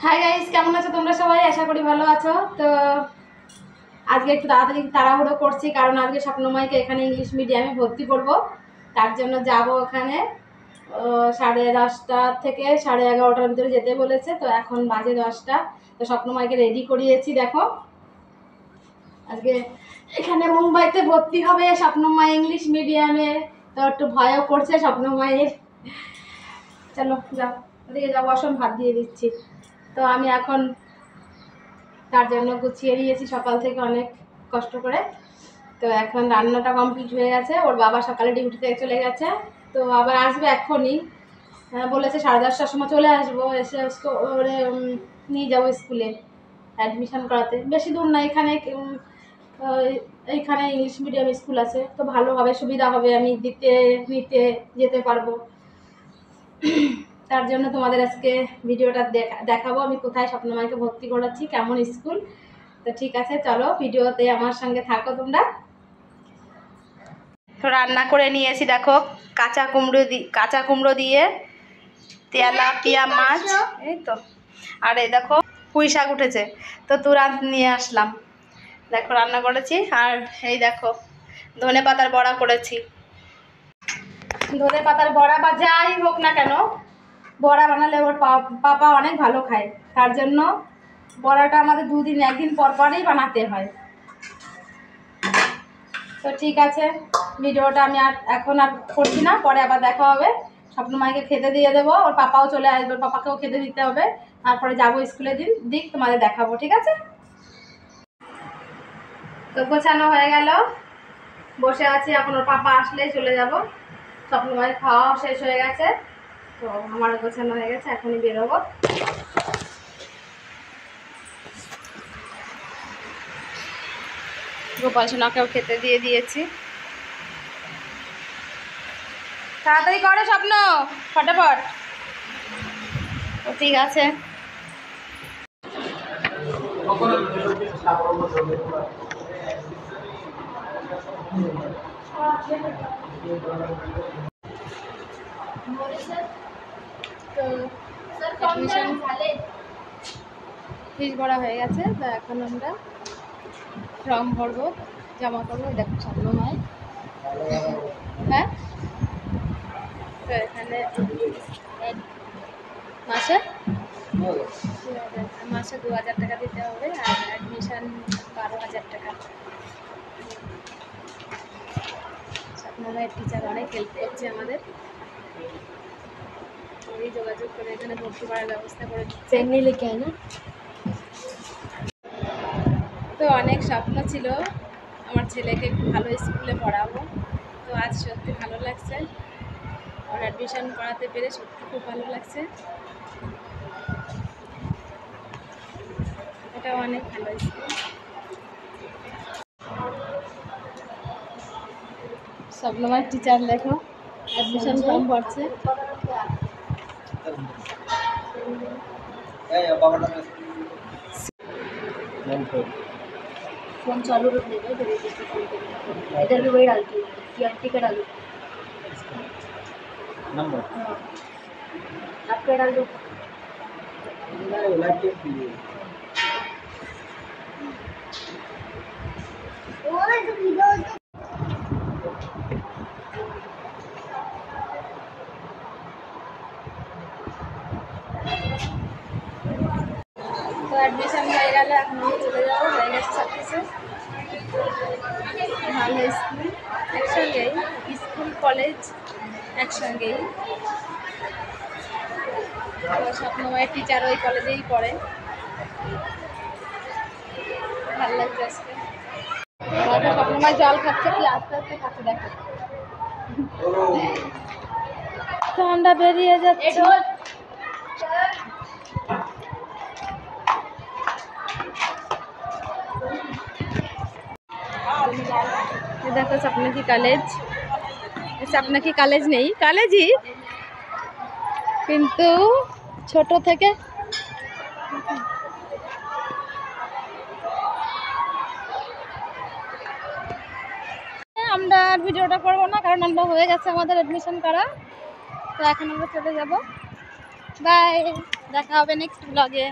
Hi guys, কেমন আছো তোমরা সবাই? আশা করি ভালো আছো। তো আজকে একটু তাড়াহুড়ো করছি, কারণ আজকে স্বপ্নময়কে এখানে ইংলিশ মিডিয়ামে ভর্তি করব। তার জন্য যাব ওখানে 10:30 থেকে 11:30টার ভিতরে যেতে বলেছে। তো এখন বাজে 10টা। তো স্বপ্নময়কে রেডি করিয়েছি। দেখো, আজকে এখানে মুম্বাইতে ভর্তি হবে স্বপ্নময় ইংলিশ মিডিয়ামে। তো একটু ভয়ও করছে স্বপ্নময়ের। চলো যাও, ওদিকে যাবো, আসন ভাত দিয়ে দিচ্ছি। তো আমি এখন তার জন্য গুছিয়ে নিয়েছি সকাল থেকে অনেক কষ্ট করে। তো এখন রান্নাটা কমপ্লিট হয়ে গেছে। ওর বাবা সকালে ডিউটি থেকে চলে গেছে, তো আবার আসবে এক্ষুনি। বলেছে 10:30টার সময় চলে আসবো, এসে ওরে নিয়ে যাবো স্কুলে অ্যাডমিশন করাতে। বেশি দূর না, এখানে এইখানে ইংলিশ মিডিয়াম স্কুল আছে, তো ভালো হবে, সুবিধা হবে, আমি নিতে যেতে পারবো। তার জন্য তোমাদের আজকে ভিডিওটা দেখাবো আমি কোথায় স্বপ্নময়কে ভর্তি করাচ্ছি, কেমন স্কুল। তো ঠিক আছে, চলো ভিডিওতে আমার সঙ্গে থাকো তোমরা। তো রান্না করে নিয়েছি, দেখো কাঁচা কুমড়ো দিয়ে তেলাপিয়া মাছ, এই তো। আর এই দেখো পুঁই শাক উঠেছে, তো তুরান্ত নিয়ে আসলাম। দেখো রান্না করেছি। আর এই দেখো ধনে পাতার বড়া করেছি। ধনে পাতার বড়া বা যাই হোক না কেন, বড়া বানালে ওর পাপা অনেক ভালো খায়। তার জন্য বড়াটা আমাদের একদিন পর পরই বানাতে হয়। তো ঠিক আছে, ভিডিওটা আমি এখন করছি না, পরে আবার দেখা হবে। স্বপ্নময়কে খেতে দিয়ে দেবো, ওর পাপাও চলে আসবে, ওর পাপাকেও খেতে দিতে হবে। তারপরে যাবো স্কুলে, দিক তোমাদের দেখাবো, ঠিক আছে? তো গোছানো হয়ে গেল, বসে আছি। এখন ওর পাপা আসলেই চলে যাব। স্বপ্নময়ের খাওয়া শেষ হয়ে গেছে, তো আমার গোছানো হয়ে গেছে, এখনই বেরোবো। গোপাল সোনাকেও খেতে দিয়ে দিয়েছি। তাড়াতাড়ি করো স্বপ্ন, ফটাফট। তো ঠিক আছে, ফিস ভরা হয়ে গেছে। তো এখন আমরা ফর্ম ভরবো, জমা করবো। দেখো স্বপ্নময়, হ্যাঁ। তো এখানে মাসে 2000 টাকা দিতে হবে, আর অ্যাডমিশন 12,000 টাকা। স্বপ্নময়ের টিচার অনেক হেল্প করছে আমাদের, ওই যোগাযোগ করে এখানে ভর্তি করার ব্যবস্থা করে দিচ্ছে। লিখে না, তো অনেক স্বপ্ন ছিল আমার ছেলেকে একটু ভালো স্কুলে পড়াবো। তো আজ সত্যি ভালো লাগছে, ওর অ্যাডমিশন করাতে পেরে সত্যি খুব ভালো লাগছে। এটা অনেক ভালো স্কুল। স্বপ্নময়ের টিচার দেখো অ্যাডমিশন ফর্ম ভরছে। फोन चालू रखने का, इधर इधर भी वही डालती हूँ, टी का डालू नंबर। हाँ, आपका डाल दो। তো অ্যাডমিশন হয়ে গেলে এখন আমি চলে যাবো, হয়ে গেছে সব কিছু। ভালো স্কুল, একসঙ্গেই স্কুল কলেজ একসঙ্গেই। তো স্বপ্নময়ের টিচার ওই কলেজেই পড়ে, ভালো লাগছে আজকে। স্বপ্নময় জল খাচ্ছে, কি আস্তে আস্তে খাচ্ছে, দেখো ঠান্ডা বেরিয়ে যাচ্ছে। দেখো सपना কি কলেজ নেই, কলেজই কিন্তু ছোট থেকে। আমরা আর ভিডিওটা করবো না, কারণ আমরা হয়ে গেছে আমাদের অ্যাডমিশন করা। তো এখন আমরা চলে যাব, বাই। দেখা হবে নেক্সট ব্লগে।